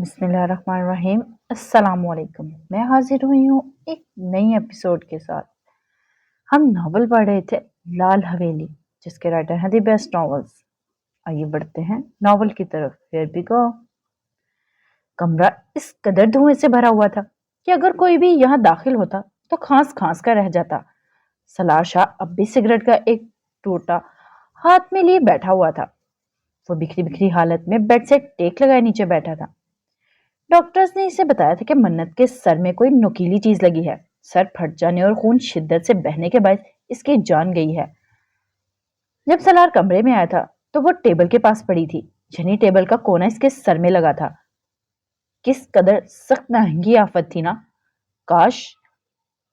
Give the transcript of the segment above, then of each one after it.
بسم اللہ الرحمن الرحیم۔ السلام علیکم، میں حاضر ہوئی ہوں ایک نئی ایپیسوڈ کے ساتھ۔ ہم ناول پڑھ رہے تھے لال حویلی، جس کے رائٹر ہیں دی بیسٹ ناولز۔ آئیے بڑھتے ہیں ناول کی طرف۔ Here we go۔ کمرہ اس قدر دھوئیں سے بھرا ہوا تھا کہ اگر کوئی بھی یہاں داخل ہوتا تو کھانس کھانس کر رہ جاتا۔ سالار شاہ اب بھی سگریٹ کا ایک ٹوٹا ہاتھ میں لیے بیٹھا ہوا تھا۔ وہ بکھری بکھری حالت میں بیڈ سے ٹیک لگائے نیچے بیٹھا تھا۔ ڈاکٹرز نے اسے بتایا تھا کہ منت کے سر میں کوئی نوکیلی چیز لگی ہے۔ سر پھٹ جانے اور خون شدت سے بہنے کے باعث اس کی جان گئی ہے۔ جب سالار کمرے میں آیا تھا تو وہ ٹیبل کے پاس پڑی تھی، یعنی ٹیبل کا کونا اس کے سر میں لگا تھا۔ کس قدر سخت مہنگی آفت تھی نا۔ کاش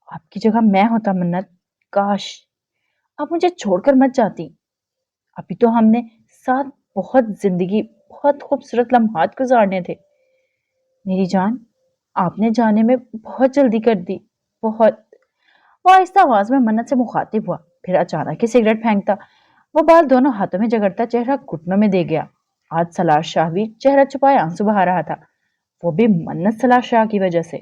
آپ کی جگہ میں ہوتا منت، کاش آپ مجھے چھوڑ کر مت جاتی۔ ابھی تو ہم نے ساتھ بہت خوبصورت لمحات گزارنے تھے۔ میری جان، آپ نے جانے میں بہت جلدی کر دی، بہت۔ وہ آہستہ آواز میں منت سے مخاطب ہوا، پھر اچانک ہی سگریٹ پھینکتا وہ بال دونوں ہاتھوں میں جگڑتا چہرہ گھٹنوں میں دے گیا۔ آج سالار شاہ بھی چہرہ چھپائے آنسو بہا رہا تھا، وہ بھی منت سالار شاہ کی وجہ سے۔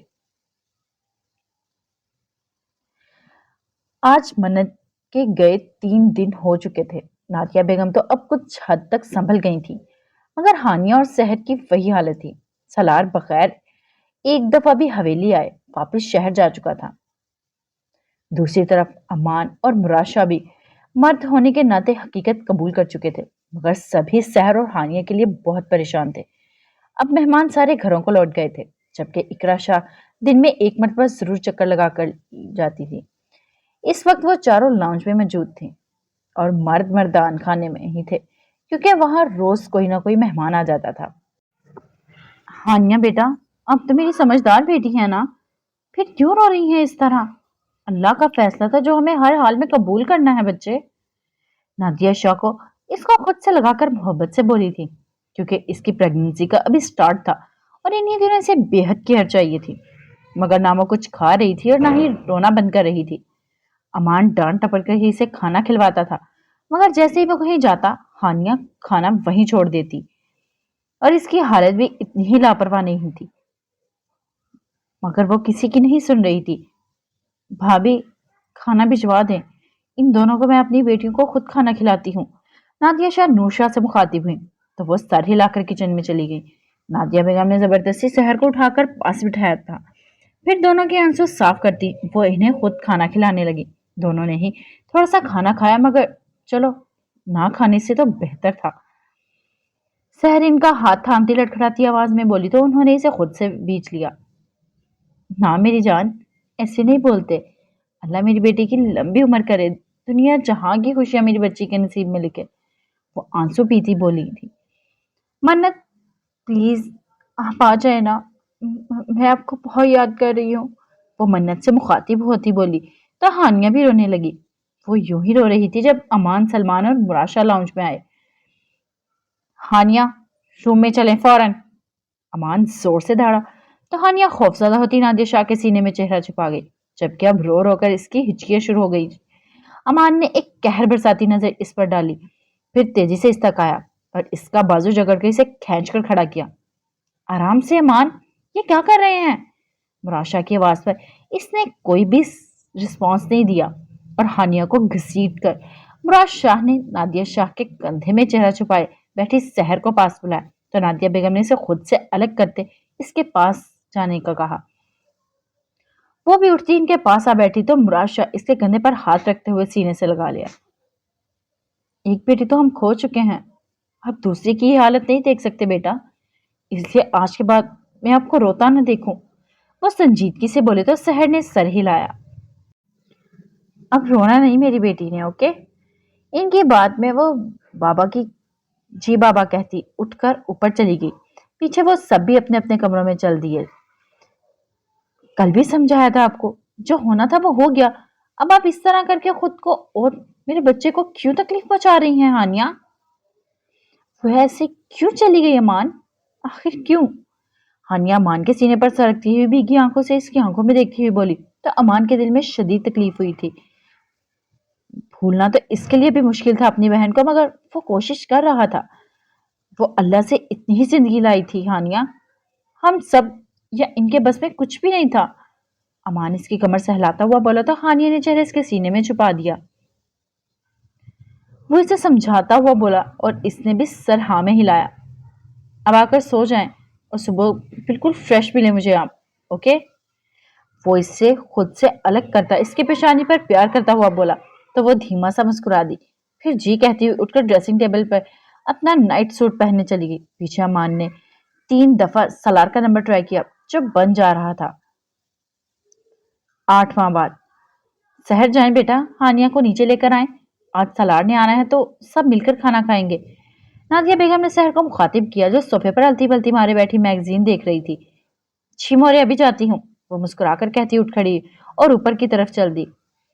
آج منت کے گئے 3 دن ہو چکے تھے۔ نادیہ بیگم تو اب کچھ حد تک سنبھل گئی تھی، مگر ہانیہ اور صحت کی وہی حالت تھی۔ سالار بغیر ایک دفعہ بھی حویلی آئے واپس شہر جا چکا تھا۔ دوسری طرف امان اور مراد شاہ بھی مرد ہونے کے ناطے حقیقت قبول کر چکے تھے، مگر سبھی سحر اور ہانیہ کے لیے بہت پریشان تھے۔ اب مہمان سارے گھروں کو لوٹ گئے تھے، جبکہ اقرا شاہ دن میں ایک مرتبہ ضرور چکر لگا کر جاتی تھی۔ اس وقت وہ چاروں لاؤنج میں موجود تھیں اور مرد مردان خانے میں ہی تھے، کیونکہ وہاں روز کوئی نہ کوئی مہمان آ جاتا تھا۔ ہانیہ بیٹا، اب تو میری سمجھدار بیٹی ہے نا، پھر کیوں رو رہی ہیں اس طرح؟ اللہ کا فیصلہ تھا جو ہمیں ہر حال میں قبول کرنا ہے بچے۔ نادیہ شاہ کو اس کو خود سے لگا کر محبت سے بولی تھی، کیونکہ اس کی پریگننسی کا ابھی سٹارٹ تھا اور انہی دنوں اسے بے حد کیئر چاہیے تھی، مگر نہ وہ کچھ کھا رہی تھی اور نہ ہی رونا بند کر رہی تھی۔ امان ڈانٹ ٹپڑ کر ہی اسے کھانا کھلواتا تھا، مگر جیسے ہی وہ کہیں جاتا ہانیہ کھانا وہیں چھوڑ دیتی، اور اس کی حالت بھی اتنی ہی لاپرواہ نہیں تھی، مگر وہ کسی کی نہیں سن رہی تھی۔ بھابھی کھانا بھجوا دیں، ان دونوں کو میں اپنی بیٹیوں کو خود کھانا کھلاتی ہوں۔ نادیہ شاہ نور شاہ سے مخاطب ہوئی تو وہ سر ہلا کر کچن میں چلی گئی۔ نادیہ بیگم نے زبردستی سحر کو اٹھا کر پاس بٹھایا تھا، پھر دونوں کے آنسو صاف کرتی وہ انہیں خود کھانا کھلانے لگی۔ دونوں نے ہی تھوڑا سا کھانا کھایا، مگر چلو نہ کھانے سے تو بہتر تھا۔ سحر ان کا ہاتھ تھامتی لڑکھڑاتی آواز میں بولی تو انہوں نے اسے خود سے بیچ لیا۔ نہ میری جان، ایسے نہیں بولتے، اللہ میری بیٹی کی لمبی عمر کرے، دنیا جہاں کی خوشیاں میری بچی کے نصیب میں لکھے، وہ آنسو پیتی بولی تھی۔ منت پلیز آپ آ جائے نا، میں آپ کو بہت یاد کر رہی ہوں، وہ منت سے مخاطب ہوتی بولی تو ہانیہ بھی رونے لگی۔ وہ یوں ہی رو رہی تھی جب امان، سلمان اور مراشا لاؤنج میں آئے۔ ہانیہ روم میں چلیں فوراً، امان زور سے دھاڑا تو ہانیہ خوفزدہ ہوتی نادیہ شاہ کے سینے میں چہرہ چھپا گئی، جبکہ اب رو رو کر اس کی ہچکیاں شروع ہو گئی۔ امان نے ایک قہر برساتی نظر اس پر ڈالی، پھر تیزی سے اس تک آیا اور اس کا بازو جگڑ کے اسے کھینچ کر کھڑا کیا۔ آرام سے امان، یہ کیا کر رہے ہیں؟ مراشا کی آواز پر اس نے کوئی بھی رسپانس نہیں دیا اور ہانیہ کو گھسیٹ کر مراد شاہ نے نادیہ شاہ کے کندھے میں چہرہ چھپائے بیٹھی سحر کو پاس بلایا تو نادیہ بیگم نے اسے خود سے الگ کرتے اس کے پاس جانے کا کہا۔ وہ بھی اٹھتی ان کے پاس آ بیٹھی تو مراد شاہ اس کے کندھے پر ہاتھ رکھتے ہوئے سینے سے لگا لیا۔ ایک بیٹی تو ہم کھو چکے ہیں، اب دوسری کی یہ حالت نہیں دیکھ سکتے بیٹا، اس لیے آج کے بعد میں آپ کو روتا نہ دیکھوں، وہ سنجیدگی سے بولے تو سحر نے سر ہلایا۔ اب رونا نہیں میری بیٹی نے، اوکے؟ ان کی بات میں وہ بابا کی جی بابا کہتی اٹھ کر اوپر چلی گئی۔ پیچھے وہ سب بھی اپنے اپنے کمروں میں چل دیے۔ کل بھی سمجھایا تھا آپ کو، جو ہونا تھا وہ ہو گیا، اب آپ اس طرح کر کے خود کو اور میرے بچے کو کیوں تکلیف پہنچا رہی ہیں ہانیہ؟ وہ ایسے کیوں چلی گئی امان، آخر کیوں؟ ہانیہ امان کے سینے پر سرکتی ہوئی بھیگی آنکھوں سے اس کی آنکھوں میں دیکھتی ہوئی بولی تو امان کے دل میں شدید تکلیف ہوئی تھی۔ بھولنا تو اس کے لیے بھی مشکل تھا اپنی بہن کو، مگر وہ کوشش کر رہا تھا۔ وہ اللہ سے اتنی ہی زندگی لائی تھی ہانیہ، ہم سب یا ان کے بس میں کچھ بھی نہیں تھا۔ امان اس کی کمر سہلاتا ہوا بولا تو ہانیہ نے چہرے اس کے سینے میں چھپا دیا۔ وہ اسے سمجھاتا ہوا بولا اور اس نے بھی سر ہاں میں ہلایا۔ اب آ کر سو جائیں اور صبح بالکل فریش ملے مجھے آپ، اوکے؟ وہ اس سے خود سے الگ کرتا اس کی پیشانی پر پیار کرتا ہوا بولا تو وہ دھیما سا مسکرا دی، پھر جی کہتی ہوئی اٹھ کر ڈریسنگ ٹیبل پر اپنا نائٹ سوٹ پہننے چلی گئی۔ پیچھے امان نے 3 دفعہ سالار کا نمبر ٹرائی کیا جو بن جا رہا تھا۔ 8 ماہ بعد سحر جائیں بیٹا، ہانیہ کو نیچے لے کر آئیں، آج سالار نے آنا ہے تو سب مل کر کھانا کھائیں گے۔ نادیہ بیگم نے سحر کو مخاطب کیا جو صوفے پر التی پلتی مارے بیٹھی میگزین دیکھ رہی تھی۔ چھی مورے ابھی جاتی ہوں، وہ مسکرا کر کہتی اٹھ کھڑی اور اوپر کی طرف چل دی۔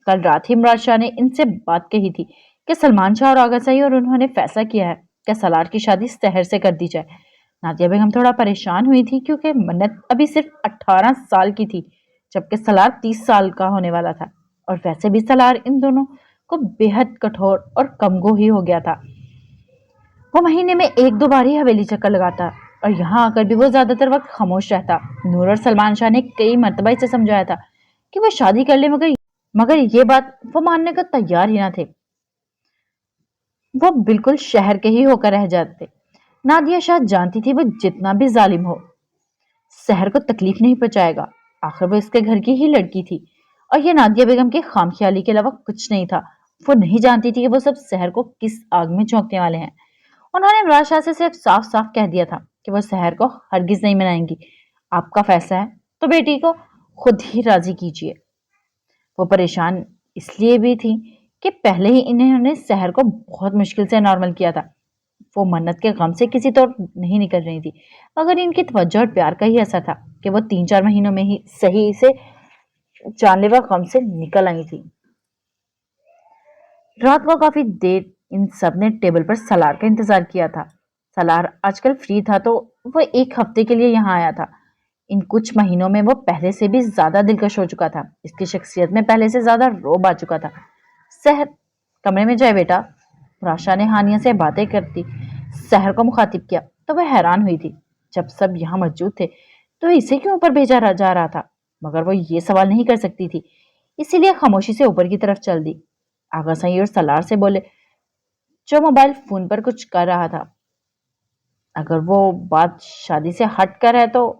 کل رات ہی مراد شاہ نے ان سے بات کہی تھی کہ سلمان شاہ اور آغا سائی اور انہوں نے فیصلہ کیا ہے کہ سالار کی شادی سحر سے کر دی جائے۔ نادیہ بیگم تھوڑا پریشان ہوئی تھی کیونکہ منت ابھی صرف 18 سال کی تھی جبکہ سالار 30 سال کا ہونے والا تھا، اور ویسے بھی سالار ان دونوں کو بے حد کٹھور اور کمگو ہی ہو گیا تھا۔ وہ مہینے میں 1-2 بار ہی حویلی چکر لگاتا اور یہاں آ کر بھی وہ زیادہ تر وقت خاموش رہتا۔ نور اور سلمان شاہ نے کئی مرتبہ اسے سمجھایا تھا کہ وہ شادی کر لے، مگر یہ بات وہ ماننے کو تیار ہی نہ تھے۔ وہ بالکل شہر کے ہی ہو کر رہ جاتے۔ نادیہ شاہ جانتی تھی وہ جتنا بھی ظالم ہو سحر کو تکلیف نہیں پہنچائے گا، آخر وہ اس کے گھر کی ہی لڑکی تھی اور یہ نادیہ بیگم کے خام خیالی کے علاوہ کچھ نہیں تھا۔ وہ نہیں جانتی تھی کہ وہ سب سحر کو کس آگ میں جھونکنے والے ہیں۔ انہوں نے مراد شاہ سے صرف صاف صاف کہہ دیا تھا کہ وہ سحر کو ہرگز نہیں منائیں گی۔ آپ کا فیصلہ ہے تو بیٹی کو خود ہی راضی کیجیے۔ وہ پریشان اس لیے بھی تھی کہ پہلے ہی انہوں نے سحر کو بہت مشکل سے نارمل کیا تھا۔ وہ منت کے غم سے کسی طور نہیں نکل رہی تھی، مگر ان کی توجہ اور پیار کا ہی اثر تھا کہ وہ 3-4 مہینوں میں ہی صحیح سے جان لیوا غم سے نکل آئی تھی۔ رات کو کافی دیر ان سب نے ٹیبل پر سالار کا انتظار کیا تھا۔ سالار آج کل فری تھا تو وہ 1 ہفتے کے لیے یہاں آیا تھا۔ ان کچھ مہینوں میں وہ پہلے سے بھی زیادہ دلکش ہو چکا تھا، اس کی شخصیت میں پہلے سے زیادہ روب آ چکا تھا۔ سحر کمرے میں جائے بیٹا، راشا نے ہانیہ سے باتیں کرتی سحر کو مخاطب کیا تو وہ حیران ہوئی تھی۔ جب سب یہاں موجود تھے تو اسے کیوں اوپر بھیجا جا رہا تھا، مگر وہ یہ سوال نہیں کر سکتی تھی، اسی لیے خاموشی سے اوپر کی طرف چل دی۔ آغا سائی اور سالار سے بولے جو موبائل فون پر کچھ کر رہا تھا، اگر وہ بات شادی سے ہٹ کر ہے تو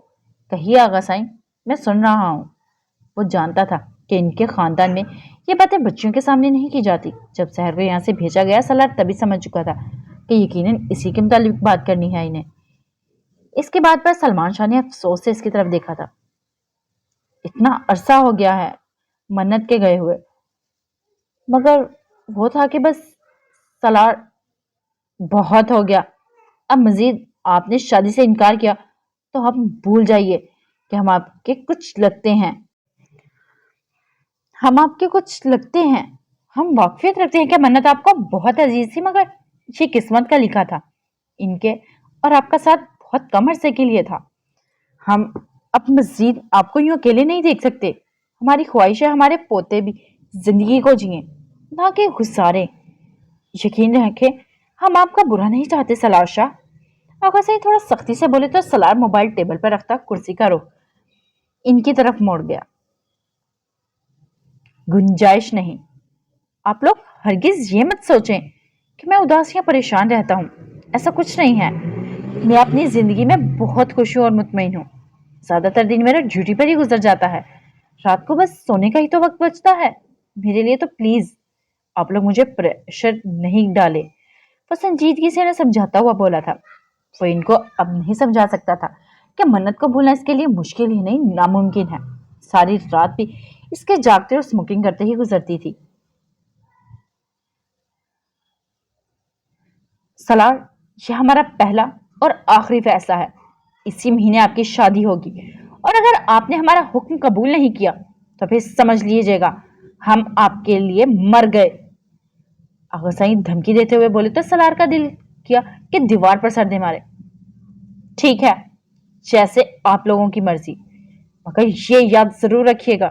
کہیے آغا سائی، میں سن رہا ہوں۔ وہ جانتا تھا کہ ان کے خاندان میں یہ باتیں بچیوں کے سامنے نہیں کی جاتی۔ جب سحر کو یہاں سے بھیجا گیا سالار تبھی سمجھ چکا تھا کہ یقیناً اسی کے متعلق بات کرنی ہے انہیں۔ اس کے بعد پر سلمان شاہ نے افسوس سے اس کی طرف دیکھا تھا۔ اتنا عرصہ ہو گیا ہے منت کے گئے ہوئے، مگر وہ تھا کہ بس سالار بہت ہو گیا، اب مزید آپ نے شادی سے انکار کیا تو ہم بھول جائیے کہ ہم آپ کے کچھ لگتے ہیں۔ ہم آپ کے کچھ لگتے ہیں، ہم واقفیت رکھتے ہیں کہ منت آپ کو بہت عزیز تھی، مگر یہ قسمت کا لکھا تھا۔ ان کے اور آپ کا ساتھ بہت کم عرصے کے لیے تھا۔ ہم اب مزید آپ کو یوں اکیلے نہیں دیکھ سکتے۔ ہماری خواہش ہے ہمارے پوتے بھی زندگی کو جئیں، نہ کہ گزاریں۔ یقین رکھیں ہم آپ کا برا نہیں چاہتے سالار شاہ۔ آغا سائی تھوڑا سختی سے بولے تو سالار موبائل ٹیبل پر رکھتا کرسی کا رخ ان کی طرف موڑ گیا۔ گنجائش نہیں، آپ لوگ ہرگز یہ مت سوچیں کہ میں اداس یا پریشان رہتا ہوں، ایسا کچھ نہیں ہے۔ میں اپنی زندگی میں بہت خوش ہوں اور مطمئن ہوں۔ زیادہ تر دن میرا ڈیوٹی پر ہی گزر جاتا ہے، رات کو بس سونے کا ہی تو وقت بچتا ہے میرے لیے، تو پلیز آپ لوگ مجھے پریشر نہیں ڈالے۔ وہ سنجیدگی سے انہیں سمجھاتا ہوا بولا تھا۔ وہ ان کو اب نہیں سمجھا سکتا تھا کہ منت کو بھولنا اس کے لیے مشکل ہی نہیں ناممکن ہے۔ ساری رات بھی اس کے جاگتے اور اسموکنگ کرتے ہی گزرتی تھی۔ سالار یہ ہمارا پہلا اور آخری فیصلہ ہے، اسی مہینے آپ کی شادی ہوگی، اور اگر آپ نے ہمارا حکم قبول نہیں کیا تو پھر سمجھ لیجیے گا ہم آپ کے لیے مر گئے۔ آغا سائی دھمکی دیتے ہوئے بولے تو سالار کا دل کیا کہ دیوار پر سر دے مارے۔ ٹھیک ہے جیسے آپ لوگوں کی مرضی، مگر یہ یاد ضرور رکھیے گا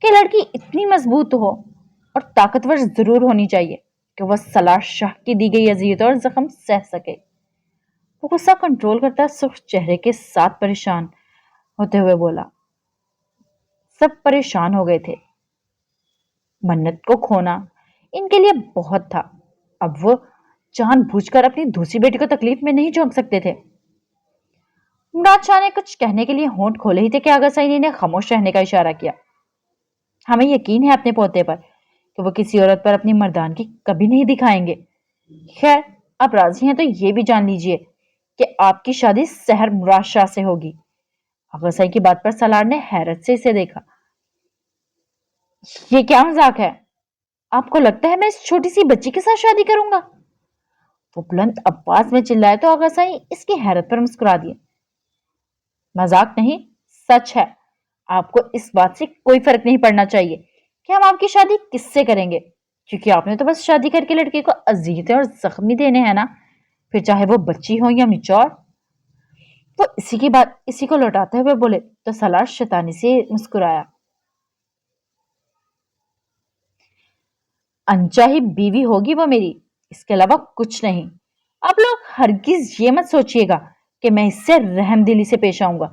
کہ لڑکی اتنی مضبوط ہو اور طاقتور ضرور ہونی چاہیے کہ وہ سالار شاہ کی دی گئی اذیت اور زخم سہ سکے۔ وہ غصہ کنٹرول کرتا سرخ چہرے کے ساتھ پریشان होते हुए बोला। सब परेशान हो गए थे। मन्नत को खोना इनके लिए बहुत था। अब वो जानबूझकर अपनी दूसरी बेटी को तकलीफ में नहीं झोंक सकते थे। मुराद शाह ने कुछ कहने के लिए होंठ खोले ही थे कि आगा सईनी ने खामोश रहने का इशारा किया। हमें यकीन है अपने पोते पर कि वो किसी औरत पर अपनी मर्दानगी कभी नहीं दिखाएंगे। खैर, आप राजी हैं तो ये भी जान लीजिए कि आपकी शादी सहर मुराद शाह से होगी। आगा सई की बात पर सलार ने हैरत से इसे देखा। ये क्या मजाक है? आपको लगता है मैं इस छोटी सी बच्ची के साथ शादी करूंगा? वो बुलंद आवाज में चिल्लाए तो आगा साई इसकी हैरत पर मुस्कुरा दिए। मजाक नहीं, सच है। आपको इस बात से कोई फर्क नहीं पड़ना चाहिए कि हम आपकी शादी किससे करेंगे, क्योंकि आपने तो बस शादी करके लड़के को अजीयतें और जख्मी देने हैं ना, फिर चाहे वो बच्ची हो या मिचौर। वो इसी की बात इसी को लौटाते हुए बोले तो सलार शैतानी से मुस्कुराया। अनचाही बीवी होगी वो मेरी, इसके अलावा कुछ नहीं। आप लोग हरगिज ये मत सोचिएगा कि मैं इससे रहमदिली से पेश आऊंगा।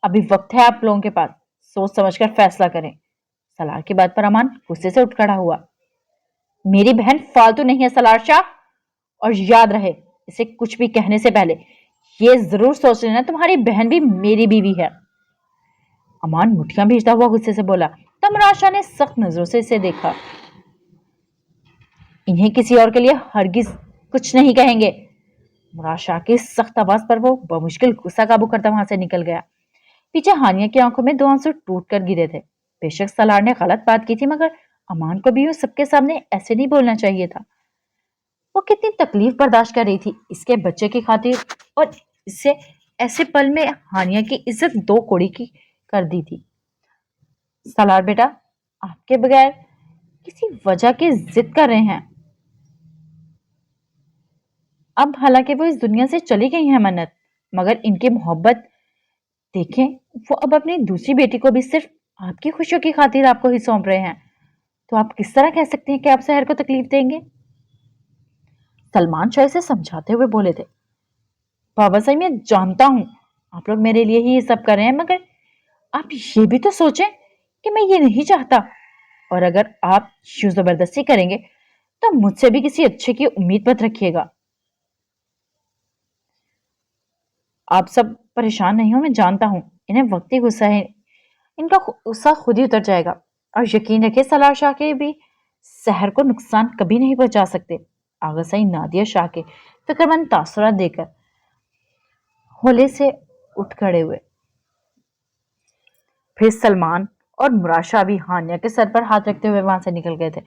अभी वक्त है आप लोगों के पास, सोच समझकर फैसला करें। सलार की बात पर अमान गुस्से से उठ खड़ा हुआ। मेरी बहन फालतू नहीं है सलार शाह, और याद रहे इसे कुछ भी कहने से पहले ये जरूर सोच लेना तुम्हारी बहन भी मेरी बीवी है। अमान मुठियां भीजता हुआ गुस्से से बोला। तब मुराद शाह ने सख्त नजरों से इसे देखा। इन्हें किसी और के लिए हरगिज कुछ नहीं कहेंगे। मुराद शाह की सख्त आवाज पर वो बमुश्किल गुस्सा काबू करता वहां से निकल गया। पीछे हानिया की आंखों में दो आंसू टूट कर गिरे थे। बेशक सलार ने गलत बात की थी, मगर अमान को भी सबके सामने ऐसे नहीं बोलना चाहिए था। वो कितनी तकलीफ बर्दाश्त कर रही थी इसके बच्चे की खातिर, और इससे ऐसे पल में हानिया की इज्जत दो कौड़ी की कर दी थी। सलार बेटा, आपके बगैर किसी वजह की जिद कर रहे हैं। अब हालांकि वो इस दुनिया से चली गई है मन्नत, मगर इनकी मोहब्बत देखें, वो अब अपनी दूसरी बेटी को भी सिर्फ आपकी खुशियों की खातिर आपको ही सौंप रहे हैं। तो आप किस तरह कह सकते हैं कि आप सहर को तकलीफ देंगे? सलमान शाह से समझाते हुए बोले थे। बाबा साहब, मैं जानता हूं आप लोग मेरे लिए ही ये सब कर रहे हैं, मगर आप ये भी तो सोचें कि मैं ये नहीं चाहता, और अगर आप यूं जबरदस्ती करेंगे तो मुझसे भी किसी अच्छे की उम्मीद मत रखिएगा। आप सब परेशान नहीं हो, मैं जानता हूं इन्हें वक्ती गुस्सा है, इनका गुस्सा खुद ही उतर जाएगा। और यकीन रखिए सलार शाह के भी शहर को नुकसान कभी नहीं पहुंचा सकते। आगा सही नादिया शाह के फिक्रमंद तासुरात देकर होले से उठ खड़े हुए। फिर सलमान और मुराद शाह भी हानिया के सर पर हाथ रखते हुए वहां से निकल गए थे।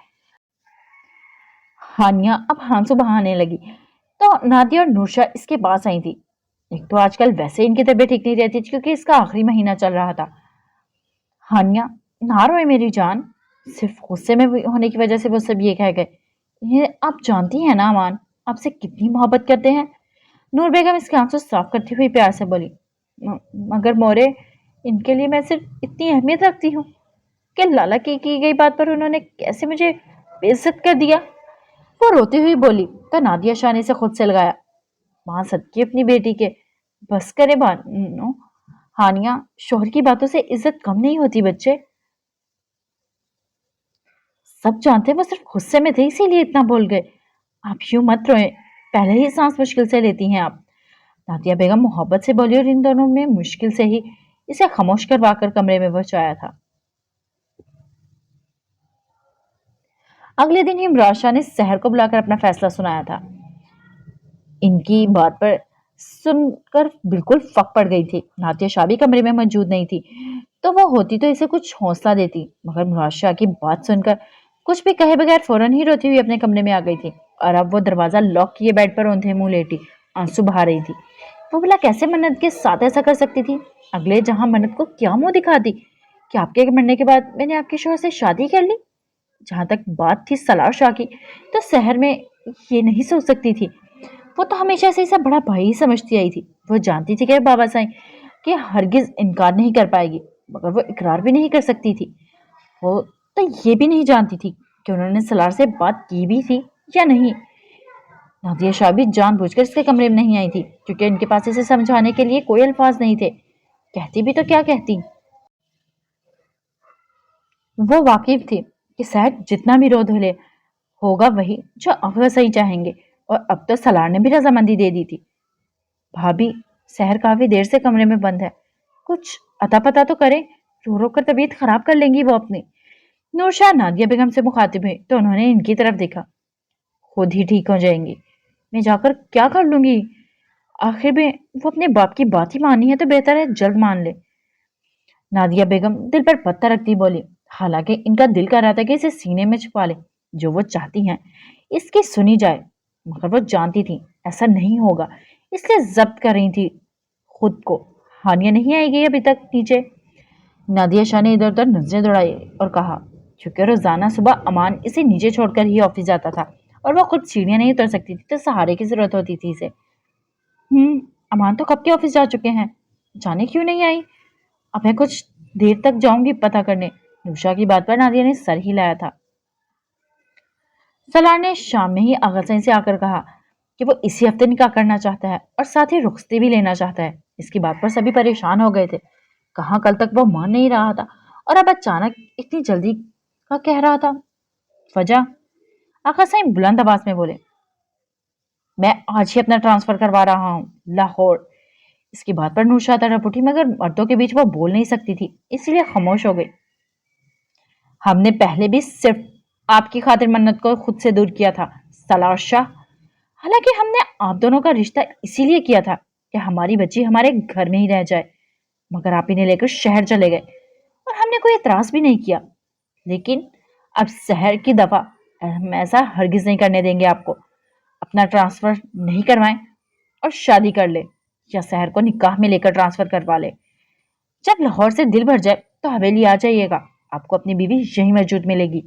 हानिया अब आंसू बहाने लगी तो नादिया और नूरशा इसके पास आई थी। एक तो आजकल वैसे इनकी तबीयत ठीक नहीं रहती थी क्योंकि इसका आखिरी महीना चल रहा था। हानिया, ना रोए मेरी जान, सिर्फ गुस्से में होने की वजह से वो सब ये कह गए। ये आप जानती हैं ना अमान, आपसे कितनी मोहब्बत करते हैं। नूर बेगम इसके आंसू साफ करती हुई प्यार से बोली। मगर मोरे, इनके लिए मैं सिर्फ इतनी अहमियत रखती हूँ कि लाला की गई बात पर उन्होंने कैसे मुझे बेइज्जत कर दिया। वो रोती हुई बोली तो नादिया शाह ने इसे खुद से लगाया। मां सदकी अपनी बेटी के, बस करे बानो। हानिया, शोहर की बातों से इज्जत कम नहीं होती बच्चे। सब जानते वो सिर्फ गुस्से में थे, इसीलिए इतना बोल गए। आप यूं मत रोए, पहले ही सांस मुश्किल से लेती हैं आप। नादिया बेगम मोहब्बत से बोली और इन दोनों में मुश्किल से ही इसे खामोश करवा कर कमरे में पहुंचाया था। अगले दिन ही मुराद शाह ने शहर को बुलाकर अपना फैसला सुनाया था। इनकी बात पर सुनकर बिल्कुल फक पड़ गई थी। नादिया शाह भी कमरे में मौजूद नहीं थी, तो वो होती तो इसे कुछ हौसला देती, मगर मुराद शाह की बात सुनकर कुछ भी कहे बगैर फौरन ही रोती हुई अपने कमरे में आ गई थी। और अब वो दरवाजा लॉक किए बेड पर औंधे मुंह लेटी आंसू बहा रही थी। वो भला कैसे मन्नत के साथ ऐसा कर सकती थी? अगले जहां मन्नत को क्या मुंह दिखाती कि आपके मरने के बाद मैंने आपके शौहर से शादी कर ली। जहां तक बात थी सलार शाह की, तो शहर में ये नहीं सोच सकती थी। वो तो हमेशा से इसे बड़ा भाई समझती आई थी। वो जानती थी कि बाबा साईं कि हरगिज इनकार नहीं कर पाएगी, मगर वो इकरार भी नहीं कर सकती थी। वो तो ये भी नहीं जानती थी कि उन्होंने सलार से बात की भी थी या नहीं। नादिया शाह भी जानबूझकर इसके कमरे में नहीं आई थी क्योंकि इनके पास इसे समझाने के लिए कोई अल्फाज नहीं थे। कहती भी तो क्या कहती। वो वाकिफ थी कि शायद जितना भी रो धोले होगा वही जो अगर सही चाहेंगे, और अब तो सलार ने भी रजामंदी दे दी थी। भाभी, शहर काफी देर से कमरे में बंद है, कुछ अता पता तो करें, रो रो कर तबीयत खराब कर लेंगी वो अपनी। नूरशाह नादिया बेगम से मुखातिब हुई तो उन्होंने इनकी तरफ देखा। खुद ही ठीक हो जाएंगी, मैं जाकर क्या कर लूंगी, आखिर में वो अपने बाप की बात ही मानी है तो बेहतर है जल्द मान ले। नादिया बेगम दिल पर पत्थर रखती बोली। हालांकि इनका दिल कर रहा था कि इसे सीने में छुपा ले, जो वो चाहती हैं इसकी सुनी जाए, मगर वो जानती थी ऐसा नहीं होगा, इसलिए जब्त कर रही थी खुद को। हानिया नहीं आएगी अभी तक नीचे। नादिया शाह ने इधर उधर नजरें दौड़ाई और कहा, क्योंकि रोजाना सुबह अमान इसे नीचे छोड़कर ही ऑफिस जाता था और वो खुद सीढ़ियां नहीं उतर सकती थी तो सहारे की जरूरत होती थी इसे। अमान तो कब के ऑफिस जा चुके हैं, जाने क्यों नहीं आई। अब मैं कुछ देर तक जाऊंगी पता करने। नूशा की बात पर नादिया ने सर हिलाया था। सलार ने शाम में ही आगा सईद से आकर कहा कि वो इसी हफ्ते निकाह करना चाहता है और साथ ही रुखसती भी लेना चाहता है। इसकी बात पर सभी परेशान हो गए थे। कहाँ कल तक वो मान नहीं रहा था और अब अचानक इतनी जल्दी का कह रहा था। वजह? आगा सईद बुलंद आवाज में बोले, मैं आज ही अपना ट्रांसफर करवा रहा हूँ लाहौर। इसकी बात पर नूशा तड़प उठी, मगर मर्दों के बीच वो बोल नहीं सकती थी, इसलिए खामोश हो गई। हमने पहले भी सिर्फ आपकी खातिर मन्नत को खुद से दूर किया था सलार शाह। हालांकि हमने आप दोनों का रिश्ता इसीलिए किया था कि हमारी बच्ची हमारे घर में ही रह जाए, मगर आप इन्हें लेकर शहर चले गए और हमने कोई एतराज भी नहीं किया। लेकिन अब शहर की दफा हम ऐसा हरगिज नहीं करने देंगे आपको। अपना ट्रांसफर नहीं करवाएं और शादी कर ले, या शहर को निकाह में लेकर ट्रांसफर करवा ले। जब लाहौर से दिल भर जाए तो हवेली आ जाइएगा, आपको अपनी बीवी यही मौजूद मिलेगी।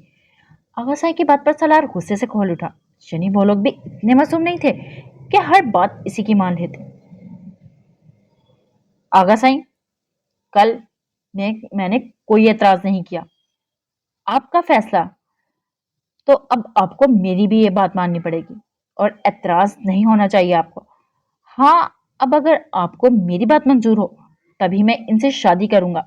आगा साई की बात पर सलार गुस्से से खोल उठा। शनि वो लोग भी इतने मासूम नहीं थे कि हर बात इसी की मान लेते। आगा साई, कल मैंने कोई एतराज नहीं किया, आपका फैसला। तो अब आपको मेरी भी ये बात माननी पड़ेगी और एतराज नहीं होना चाहिए आपको। हाँ, अब अगर आपको मेरी बात मंजूर हो तभी मैं इनसे शादी करूंगा,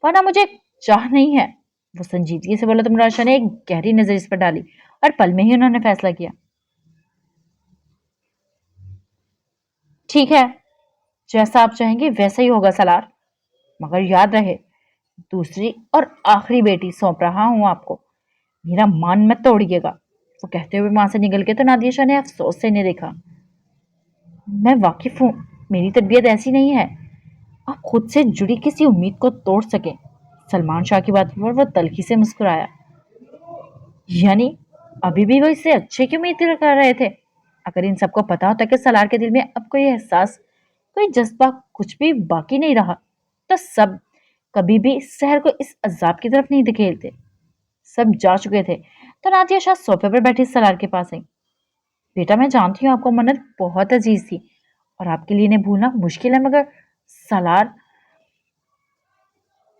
वरना मुझे चाह नहीं है। वो संजीदगी से बोला तो मुराद शाह ने एक गहरी नजर इस पर डाली और पल में ही उन्होंने फैसला किया। ठीक है, जैसा आप चाहेंगे वैसा ही होगा सलार, मगर याद रहे दूसरी और आखिरी बेटी सौंप रहा हूं आपको, मेरा मान मत तोड़िएगा। वो कहते हुए वहां से निकल के तो नादिया शाह ने अफसोस से इन्हें देखा। मैं वाकिफ हूँ, मेरी तबीयत ऐसी नहीं है आप खुद से जुड़ी किसी उम्मीद को तोड़ सके। सलमान शाह की बात पर वो तल्खी से मुस्कुराया। यानी अभी भी वो इससे अच्छे की उम्मीद कर रहे थे। अगर इन सबको पता होता कि सलार के दिल में अब कोई एहसास, कोई जज्बा कुछ भी बाकी नहीं रहा, तो सब कभी भी शहर को इस अजाब की तरफ नहीं धकेलते। सब जा चुके थे तो नादिया शाह सोफे पर बैठी सलार के पास आई। बेटा, मैं जानती हूँ आपको मन्नत बहुत अजीज थी और आपके लिए इन्हें भूलना मुश्किल है, मगर सलार,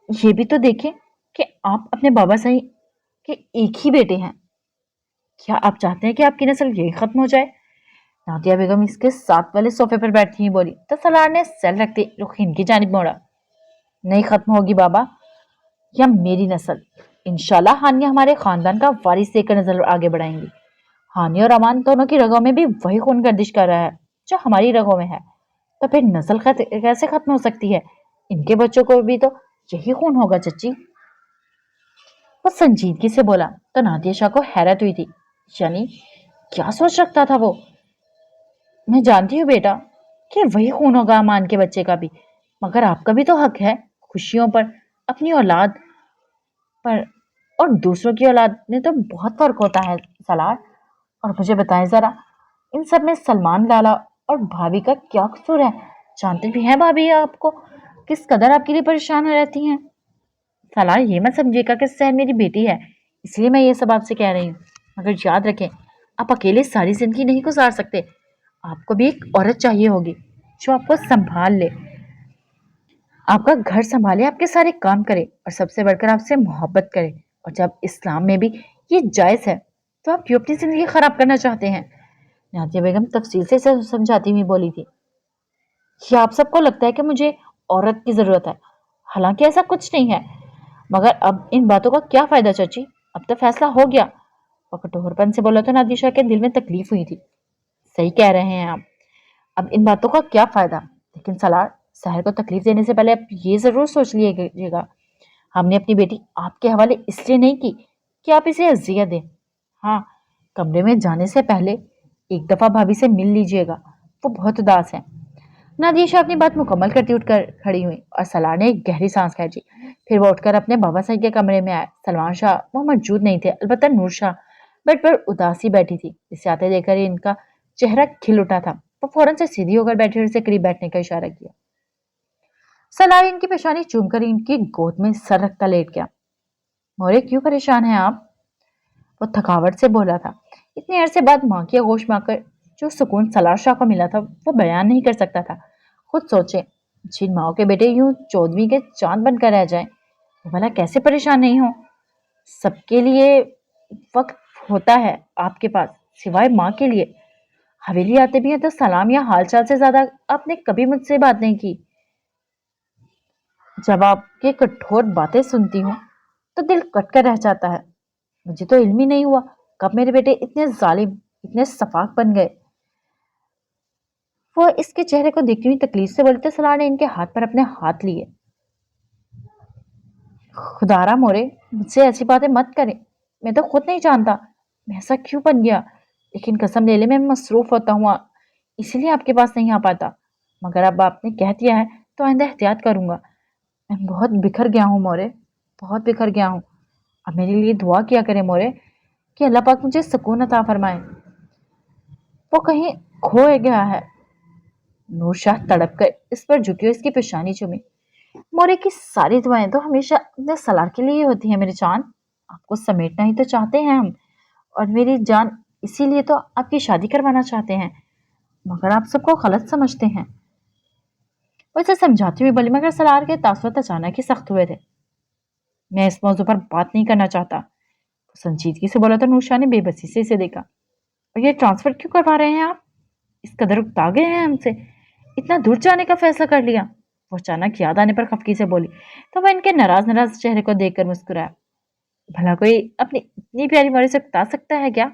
ये भी तो देखें कि आप अपने बाबा सही के एक ही बेटे हैं। क्या आप चाहते हैं कि आपकी नस्ल यही खत्म हो जाए? नादिया बेगम इसके साथ वाले सोफे पर बैठी ही बोली तो सलार ने सर रखते रुख इनकी जानिब मोड़ा। नहीं खत्म होगी बाबा, या मेरी नस्ल। इंशाल्लाह हानिया हमारे खानदान का वारिस देकर नजर आगे बढ़ाएंगी। हानिया और अमान दोनों की रगों में भी वही खून गर्दिश कर रहा है जो हमारी रगों में है, तो फिर नस्ल कैसे खत्म हो सकती है? इनके बच्चों को भी तो यही खून होगा चच्ची। वो संजीदगी से बोला तो नादिया शाह को हैरत हुई थी। यानी क्या सोच रखता था वो? मैं जानती हूँ बेटा कि वही खून होगा अमान के बच्चे का भी, मगर आपका भी तो हक है खुशियों पर, अपनी औलाद पर, और दूसरों की औलाद में तो बहुत फर्क होता है सलार। और मुझे बताएं जरा, इन सब में सलमान लाला और भाभी का क्या कसूर है? जानते भी हैं भाभी आपको किस कदर आपके लिए परेशान रहती हैं। सलार, ये मत समझिएगा कि सहर मेरी बेटी है इसलिए मैं ये सब आपसे कह रही हूँ, मगर याद रखें आप अकेले सारी जिंदगी नहीं गुजार सकते। आपको भी एक औरत चाहिए होगी जो आपको संभाल ले, आपका घर संभाले, आपके सारे काम करे और सबसे बढ़कर आपसे मोहब्बत करे। और जब इस्लाम में भी ये जायज़ है तो आप क्यों अपनी जिंदगी खराब करना चाहते हैं? नादिया बेगम तफसील से समझाती हुई बोली थी। क्या आप सबको लगता है कि मुझे औरत की जरूरत है, हालांकि ऐसा कुछ नहीं है। मगर अब इन बातों का क्या फायदा चाची, अब तो फैसला हो गया। वो कठोरपन से बोला तो नादिशा के दिल में तकलीफ हुई थी। सही कह रहे हैं आप, अब इन बातों का क्या फायदा। लेकिन सलार, शहर को तकलीफ देने से पहले आप ये जरूर सोच लीजिएगा, हमने अपनी बेटी आपके हवाले इसलिए नहीं की कि आप इसे अजियत दें। हाँ, कमरे में जाने से पहले एक दफा भाभी से मिल लीजिएगा, वो बहुत उदास है। नादिया अपनी बात मुकम्मल करती उठकर खड़ी हुई और सलार ने एक गहरी सांस खींची। फिर वो उठकर अपने बाबा साहब के कमरे में आए। सलमान शाह वो मौजूद नहीं थे, अलबत्ता नूर शाह बेड पर उदासी बैठी थी। इसे आते देखकर ही इनका चेहरा खिल उठा था। वो फौरन से सीधी होकर बैठी और उसे करीब बैठने का इशारा किया। सलार इनकी पेशानी चूमकर इनकी गोद में सर रखता लेट गया। मोरे, क्यों परेशान हैं आप? वो थकावट से बोला था। इतने अरसे बाद माँ की आगोश में आकर जो सुकून सलार शाह को मिला था वो बयान नहीं कर सकता था। खुद सोचे, जिन माओ के बेटे यूं चौदहवीं के चांद बनकर रह जाएं, वो भला कैसे परेशान नहीं हो। सबके लिए वक्त होता है आपके पास, सिवाय माँ के लिए। हवेली आते भी हैं तो सलाम या हालचाल से ज्यादा आपने कभी मुझसे बात नहीं की। जब आपके कठोर बातें सुनती हूँ तो दिल कटकर रह जाता है। मुझे तो इल्म ही नहीं हुआ कब मेरे बेटे इतने जालिम, इतने सफाक बन गए। वो इसके चेहरे को देखती हुई तकलीफ से बोलते, सलार ने इनके हाथ पर अपने हाथ लिए। खुदारा मोरे, मुझसे ऐसी बातें मत करें। मैं तो खुद नहीं जानता मैं ऐसा क्यों बन गया, लेकिन कसम ले ले मैं मसरूफ होता हुआ इसीलिए आपके पास नहीं आ पाता। मगर अब आपने कह दिया है तो आइंदा एहतियात करूंगा। मैं बहुत बिखर गया हूँ मोरे, बहुत बिखर गया हूँ। अब मेरे लिए दुआ किया करे मोरे कि अल्लाह पाक मुझे सुकून अता फरमाए। वो कहीं खो गया है। नूरशाह तड़प कर इस पर झुकी और इसकी पेशानी चूमी। मोरे की सारी दुआएं तो हमेशा अपने सलार के लिए होती हैं मेरी जान। आपको समेटना ही तो चाहते हैं हम, और मेरी जान इसीलिए तो आपकी शादी करवाना चाहते हैं। मगर आप सबको गलत समझते हैं। वो इसे समझाती हुई बोली, मगर सलार के तासुरात अचानक ही सख्त हुए थे। मैं इस मौजू पर बात नहीं करना चाहता, तो संजीदगी से बोला तो नूरशाह ने बेबसी से इसे देखा। और ये ट्रांसफर क्यों करवा रहे हैं आप? इस कदर उकता गए हैं हमसे, इतना दूर जाने का फैसला कर लिया? वो अचानक याद आने पर खफकी से बोली। तो वह इनके नाराज नाराज चेहरे को देखकर मुस्कुराया। भला कोई अपनी इतनी प्यारी मौरी से उकता सकता है क्या?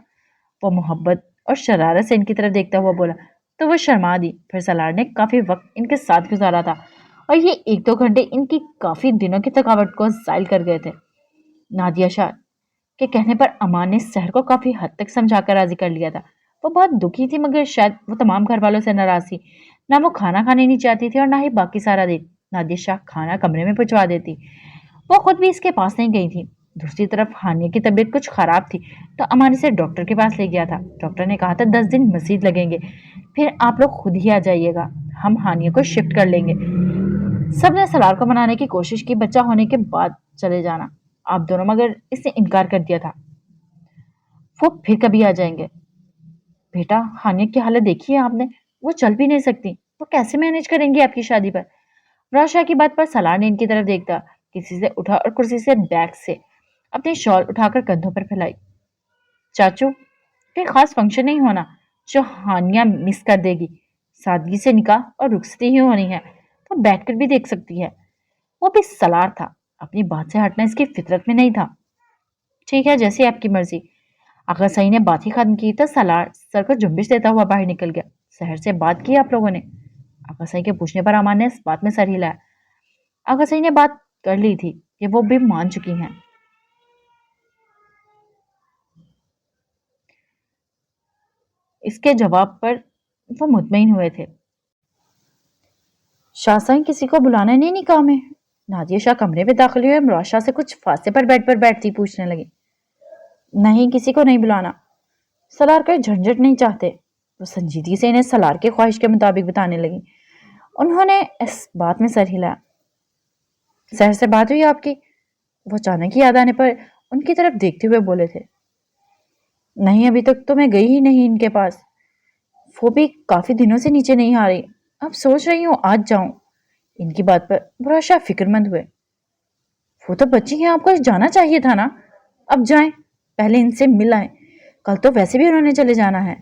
वो मोहब्बत और शरारत से इनकी तरफ देखता हुआ बोला। तो वो शर्मा दी। फिर सलार ने काफी वक्त इनके साथ गुजारा था और ये एक दो घंटे इनकी काफी दिनों की थकावट को जायल कर गए थे। नादिया शाह के कहने पर अमान ने सहर को काफी हद तक समझाकर राजी कर लिया था। वो बहुत दुखी थी, मगर शायद वो तमाम घर वालों से नाराज थी। ना वो खाना खाने नहीं चाहती थी और ना ही बाकी सारा दिन। नादिया शाह खाना कमरे में पहुंचवा देती। वो खुद भी इसके पास नहीं गई थी। दूसरी तरफ हानिया की तबीयत कुछ खराब थी तो अमान इसे डॉक्टर के पास ले गया था। डॉक्टर ने कहा था 10 दिन मजीद लगेंगे, फिर आप लोग खुद ही आ जाइएगा, हम हानिया को शिफ्ट कर लेंगे। सबने सलार को मनाने की कोशिश की, बच्चा होने के बाद चले जाना आप दोनों, मगर इसने इनकार कर दिया था। वो फिर कभी आ जाएंगे। बेटा, हानिया की हालत देखी है आपने, वो चल भी नहीं सकती, वो कैसे मैनेज करेंगी आपकी शादी पर? राशा की बात पर सलार ने इनकी तरफ देखता, किसी से उठा और कुर्सी से बैग से अपनी शॉल उठाकर कंधों पर फैलाई। चाचू, कोई खास फंक्शन नहीं होना जो हानिया मिस कर देगी। सादगी से निकाह और रुखसती ही होनी है, तो बैठकर भी देख सकती है। वो भी सलार था, अपनी बात से हटना इसकी फितरत में नहीं था। ठीक है, जैसी आपकी मर्जी। अगर सही ने बात ही खत्म की तो सलार सर को जुम्बिश देता हुआ बाहर निकल गया। शहर से बात की आप लोगों ने? अगर सही के पूछने पर अमान ने इस बात में सर हिलाया। अगर सही ने बात कर ली थी, ये वो भी मान चुकी हैं। इसके जवाब पर वो मुतमईन हुए थे। शाह साईं किसी को बुलाना नहीं निकाह में? नादिया शाह कमरे में दाखिल हुई और मुराद शाह से कुछ फासले पर बेड पर बैठती पूछने लगी। नहीं, किसी को नहीं बुलाना। सलार का झंझट नहीं चाहते। वो संजीदगी से इन्हें सलार की ख्वाहिश के मुताबिक बताने लगी। उन्होंने इस बात में सर हिलाया। शहर से बात हुई आपकी? वो अचानक ही याद आने पर उनकी तरफ देखते हुए बोले थे। नहीं, अभी तक तो मैं गई ही नहीं इनके पास। वो भी काफी दिनों से नीचे नहीं आ रही। अब सोच रही हूँ आज जाऊं। इनकी बात पर बुरा शाह फिक्रमंद हुए। वो तो बच्ची हैं, आपको जाना चाहिए था ना। अब जाएं, पहले इनसे मिल आए, कल तो वैसे भी उन्होंने चले जाना है।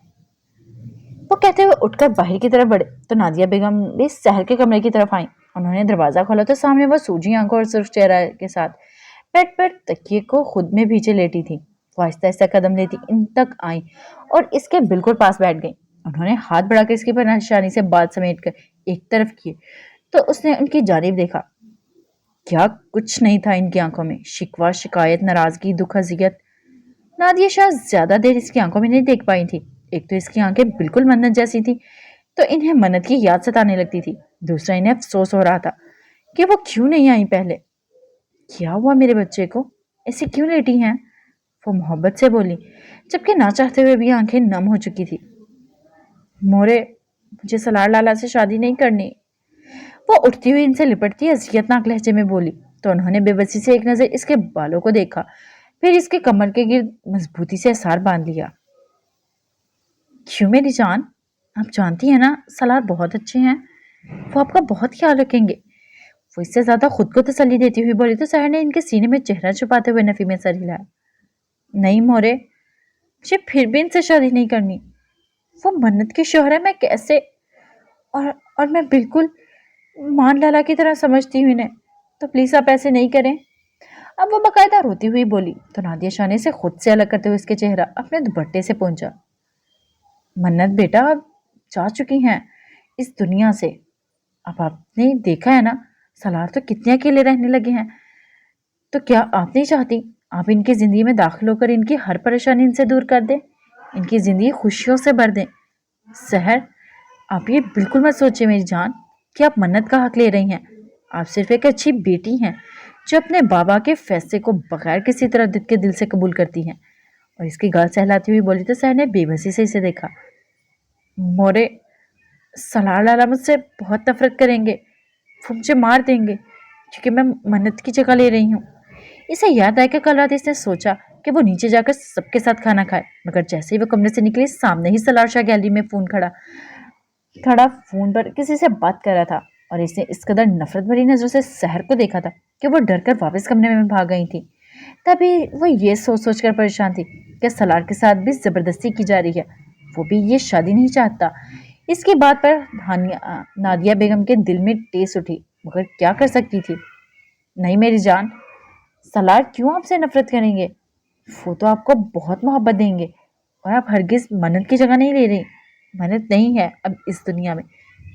वो कहते हुए उठकर बाहर की तरफ बढ़े तो नादिया बेगम भी शहर के कमरे की तरफ आई। उन्होंने दरवाजा खोला तो सामने वो सूजी आंखों और सुर्ख चेहरा के साथ बेड पर तकिए को खुद में पीछे लेटी थी। वो आहिस्ता आहिस्ता कदम लेती इन तक आई और इसके बिल्कुल पास बैठ गई। उन्होंने हाथ बढ़ाकर इसकी परेशानी से बात समेट कर एक तरफ किए तो उसने उनकी जानिब देखा। क्या कुछ नहीं था इनकी आंखों में, शिकवा, शिकायत, नाराजगी, दुख, अजियत। नादिया शाह ज्यादा देर इसकी आंखों में नहीं देख पाई थी। एक तो इसकी आंखें बिल्कुल मन्नत जैसी थी तो इन्हें मन्नत की याद सताने लगती थी। दूसरा, इन्हें अफसोस हो रहा था कि वो क्यों नहीं आई पहले। क्या हुआ मेरे बच्चे को, ऐसे क्यों लेटी हैं? वो मोहब्बत से बोली, जबकि ना चाहते हुए भी आंखें नम हो चुकी थी। मोरे, मुझे सलार लाला से शादी नहीं करनी। वो उठती हुई इनसे लिपटती अजियतनाक लहजे में बोली तो उन्होंने बेबसी से एक नजर इसके बालों को देखा, फिर इसके कमर के गिर्द मजबूती से असार बांध लिया। क्यों मेरी जान, आप जानती हैं ना सलार बहुत अच्छे हैं, वो आपका बहुत ख्याल रखेंगे। वो इससे ज्यादा खुद को तसल्ली देती हुई बोली तो सहर ने इनके सीने में चेहरा छुपाते हुए नफी में सर हिलाया। नहीं मोरे, मुझे फिर भी इनसे शादी नहीं करनी। वो मन्नत की शोहर है, मैं कैसे? और मैं बिल्कुल मान लाला की तरह समझती हूँ इन्हें, तो प्लीज आप ऐसे नहीं करें। अब वो बाकायदा रोती हुई बोली तो नादिया शाह ने इसे खुद से अलग करते हुए इसके चेहरा अपने दुपट्टे से पहुंचा। मन्नत बेटा, अब जा चुकी हैं इस दुनिया से। अब आपने देखा है ना, सलार तो कितने अकेले रहने लगे हैं। तो क्या आप नहीं चाहती आप इनकी जिंदगी में दाखिल होकर इनकी हर परेशानी इनसे दूर कर दें, इनकी जिंदगी खुशियों से भर दें? सहर, आप ये बिल्कुल मत सोचिए मेरी जान कि आप मन्नत का हक ले रही हैं। आप सिर्फ एक अच्छी बेटी हैं जो अपने बाबा के फैसले को बगैर किसी तरह के दिल से कबूल करती हैं। और इसकी गाल सहलाती हुई बोली तो सहर ने बेबसी से इसे देखा। मोरे, सलार लाला मुझसे बहुत नफरत करेंगे, वो मुझे मार देंगे क्योंकि मैं मन्नत की जगह ले रही हूँ। इसे याद आया कि कल रात इसने सोचा कि वो नीचे जाकर सबके साथ खाना खाए, मगर जैसे ही वो कमरे से निकली सामने ही सलार शाह गैलरी में फोन खड़ा खड़ा फोन पर किसी से बात कर रहा था और इसने इस कदर नफरत भरी नजरों से सहर को देखा था कि वो डरकर वापस कमरे में भाग गई थी। तभी वो ये सोच सोच कर परेशान थी कि सलार के साथ भी जबरदस्ती की जा रही है, वो भी ये शादी नहीं चाहता। इसकी बात पर नादिया बेगम के दिल में टेस उठी, मगर क्या कर सकती थी। नहीं मेरी जान, सलार क्यों आपसे नफरत करेंगे, वो तो आपको बहुत मोहब्बत देंगे और आप हरगिज मन्नत की जगह नहीं ले रही। मन्नत नहीं है अब इस दुनिया में।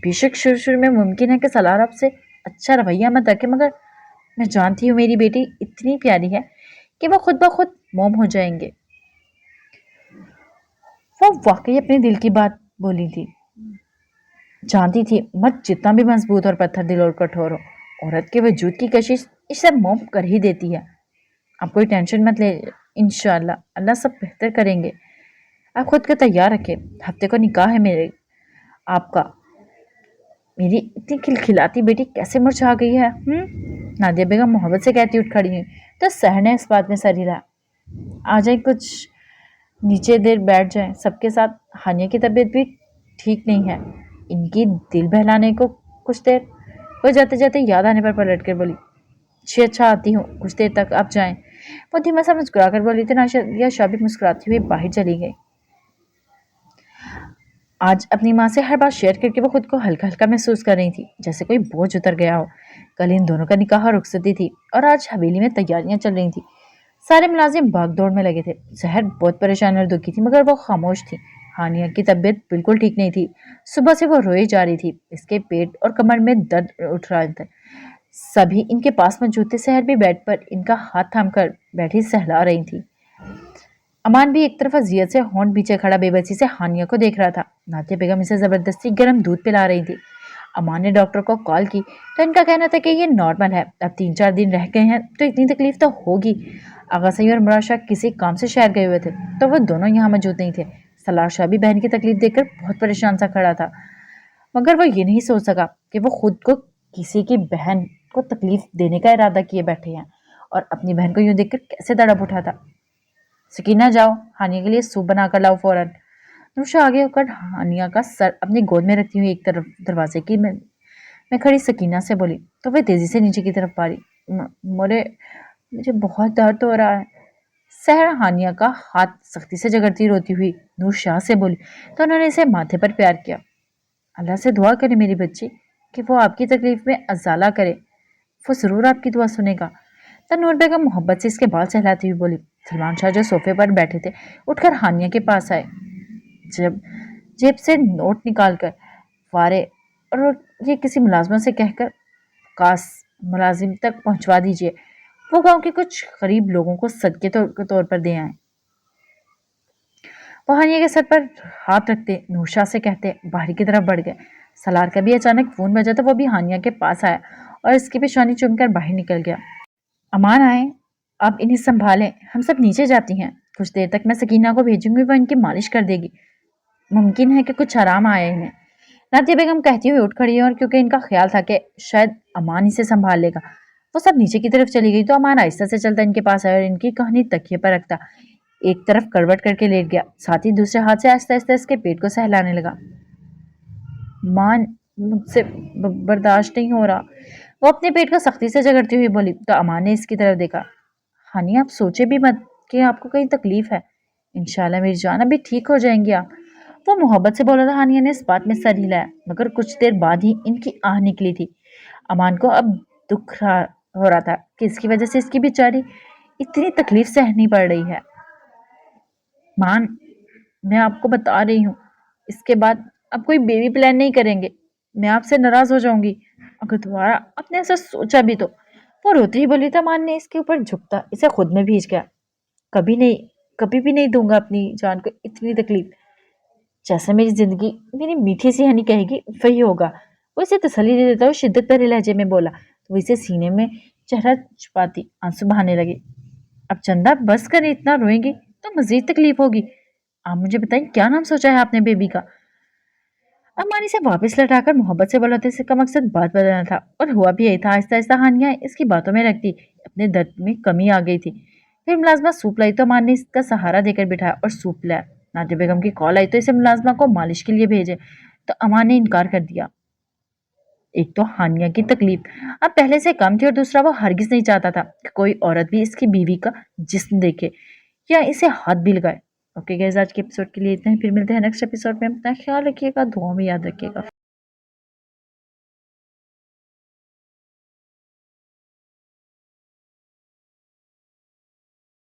बेशक शुरू शुरू में मुमकिन है कि सलार आपसे अच्छा रवैया मत रखे, मगर मैं जानती हूँ मेरी बेटी इतनी प्यारी है कि वो खुद ब खुद मोम हो जाएंगे। वो वाकई अपने दिल की बात बोली थी। जानती थी मत जितना भी मजबूत और पत्थर दिल और कठोर हो, औरत के वजूद की कशिश इसे मोम कर ही देती है। आप कोई टेंशन मत ले, इंशाअल्लाह अल्लाह सब बेहतर करेंगे। आप खुद को तैयार रखें, हफ्ते को निकाह है मेरे आपका। मेरी इतनी खिलखिलाती बेटी कैसे मुरझा गई है। नादिया बेगम मोहब्बत से कहती उठ खड़ी हुई तो सहर ने इस बात में सर हिलाया। आ जाए, कुछ नीचे देर बैठ जाए सबके साथ। हानिया की तबीयत भी ठीक नहीं है, इनकी दिल बहलाने को कुछ देर। वो जाते जाते याद आने पर पलट कर बोली, जी अच्छा आती हूँ, कुछ देर तक आप जाएं। वो धीमा सा मुस्कुरा कर बोली तो नादिया शाह भी मुस्कुराती हुई बाहर चली गई। आज अपनी माँ से हर बात शेयर करके वो खुद को हल्का हल्का महसूस कर रही थी, जैसे कोई बोझ उतर गया हो। कल इन दोनों का निकाह और रुखसती थी और आज हवेली में तैयारियां चल रही थी। सारे मुलाजिम भाग दौड़ में लगे थे। सहर बहुत परेशान और दुखी थी, मगर वो खामोश थी। हानिया की तबीयत बिल्कुल ठीक नहीं थी, सुबह से वो रोई जा रही थी, इसके पेट और कमर में दर्द उठ रहा था। सभी इनके पास मौजूद थे। सहर भी बेड पर इनका हाथ थाम कर बैठी सहला रही थी। अमान भी एक तरफ अजियत से होंठ पीछे खड़ा बेबसी से हानिया को देख रहा था। नादिया बेगम इसे जबरदस्ती गर्म दूध पिला रही थी। अमान ने डॉक्टर को कॉल की तो इनका कहना था कि ये नॉर्मल है, अब 3-4 दिन रह गए हैं तो इतनी तकलीफ तो होगी। आगा सही और मुराद शाह किसी काम से शहर गए हुए थे तो वो दोनों यहाँ मौजूद नहीं थे। सलार शाह भी बहन की तकलीफ देखकर बहुत परेशान सा खड़ा था, मगर वो ये नहीं सोच सका कि वो खुद को किसी की बहन को तकलीफ देने का इरादा किए बैठे हैं और अपनी बहन को यूं देखकर कैसे तड़प उठा था। सकीना, जाओ हानिया के लिए सूप बना कर लाओ फौरन। नूशा आगे होकर हानिया का सर अपनी गोद में रखती हुई एक तरफ दरवाजे की मैं खड़ी सकीना से बोली तो वह तेजी से नीचे की तरफ पारी। मोरे, मुझे बहुत दर्द हो रहा है। सहरा हानिया का हाथ सख्ती से जगड़ती रोती हुई नूर शाह से बोली तो उन्होंने इसे माथे पर प्यार किया। अल्लाह से दुआ करे मेरी बच्ची کہ وہ آپ کی تکلیف میں ازالہ کرے، وہ ضرور آپ کی دعا سنے گا۔ تنور بیگم محبت سے اس کے بال سہلاتی ہوئی بولی۔ سلمان شاہ جو صوفے پر بیٹھے تھے اٹھ کر ہانیہ کے پاس آئے، جب جیب سے نوٹ نکال کر وارے اور یہ کسی ملازمہ سے کہہ کر کاس ملازم تک پہنچوا دیجیے، وہ گاؤں کے کچھ غریب لوگوں کو صدقے کے طور پر دے آئیں۔ وہ ہانیہ کے سر پر ہاتھ رکھتے نوشا سے کہتے باہر کی طرف بڑھ گئے۔ سالار کا بھی اچانک فون بجا تو وہ بھی ہانیہ کے پاس آیا اور اس کی پیشانی چوم کر باہر نکل گیا۔ امان آئے، آپ انہیں سنبھالیں، ہم سب نیچے جاتی ہیں، کچھ دیر تک میں سکینہ کو بھیجوں گی، وہ ان کی مالش کر دے گی، ممکن ہے کہ کچھ آرام آئے انہیں۔ نادیہ بیگم کہتی ہوئی اٹھ کھڑی ہے اور کیونکہ ان کا خیال تھا کہ شاید امان اسے سنبھال لے گا، وہ سب نیچے کی طرف چلی گئی تو امان آہستہ سے چلتا ان کے پاس آیا اور ان کی کہانی تکیے پر رکھتا ایک طرف کروٹ کر کے لیٹ گیا، ساتھ ہی دوسرے ہاتھ سے آہستہ آہستہ اس کے پیٹ کو سہلانے لگا۔ مان مجھ سے برداشت نہیں ہو رہا، وہ اپنے پیٹ کو سختی سے جگڑتی ہوئی بولی تو امان نے اس کی طرف دیکھا۔ ہانی آپ سوچے بھی مت کہ آپ کو کہیں تکلیف ہے، انشاءاللہ میری جان ابھی ٹھیک ہو جائیں گی آپ، وہ محبت سے بولا تھا۔ ہانیہ نے اس بات میں سر ہلایا مگر کچھ دیر بعد ہی ان کی آہ نکلی تھی۔ امان کو اب دکھ ہو رہا تھا کہ اس کی وجہ سے اس کی بیچاری اتنی تکلیف سہنی پڑ رہی ہے۔ مان میں آپ کو بتا رہی ہوں اس کے بعد اب کوئی بیبی پلان نہیں کریں گے، میں آپ سے ناراض ہو جاؤں گی اگر دوبارہ آپ نے ایسا سوچا بھی تو، وہ روتی ہی بولی تھا۔ مان نے اس کے اوپر جھکتا اسے خود میں بھیج گیا، کبھی بھی نہیں دوں گا اپنی جان کو اتنی تکلیف، جیسا میری زندگی میری میٹھی سی ہنی کہے گی وہی ہوگا، وہ اسے تسلی دے دیتا ہوئے شدت بھرے لہجے میں بولا تو وہ اسے سینے میں چہرہ چھپاتی آنسو بہانے لگی۔ اب چندہ بس کر اتنا روئیں گی تو مزید تکلیف ہوگی، آپ مجھے بتائیں کیا نام سوچا ہے آپ نے بیبی کا؟ امانی سے واپس لٹا کر محبت سے بولا تھا، کا مقصد بات بدلنا تھا اور ہوا بھی یہی تھا۔ آہستہ آہستہ ہانیہ اس کی باتوں میں رکھتی اپنے درد میں کمی آ گئی تھی۔ پھر ملازمہ سوپ لائی تو امان نے اس کا سہارا دے کر بٹھایا اور سوپ لایا۔ نادیہ بیگم کی کال آئی تو اسے ملازمہ کو مالش کے لیے بھیجے تو امان نے انکار کر دیا۔ ایک تو ہانیہ کی تکلیف اب پہلے سے کم تھی اور دوسرا وہ ہرگز نہیں چاہتا تھا کہ کوئی عورت بھی اس کی بیوی کا جسم دیکھے یا اسے ہاتھ بھی لگائے۔ اوکے گائز، آج کے ایپیسوڈ کے لیے اتنا ہی، پھر ملتے ہیں نیکسٹ ایپیسوڈ میں۔ اپنا خیال رکھیے گا، دعاؤں میں یاد رکھیے گا۔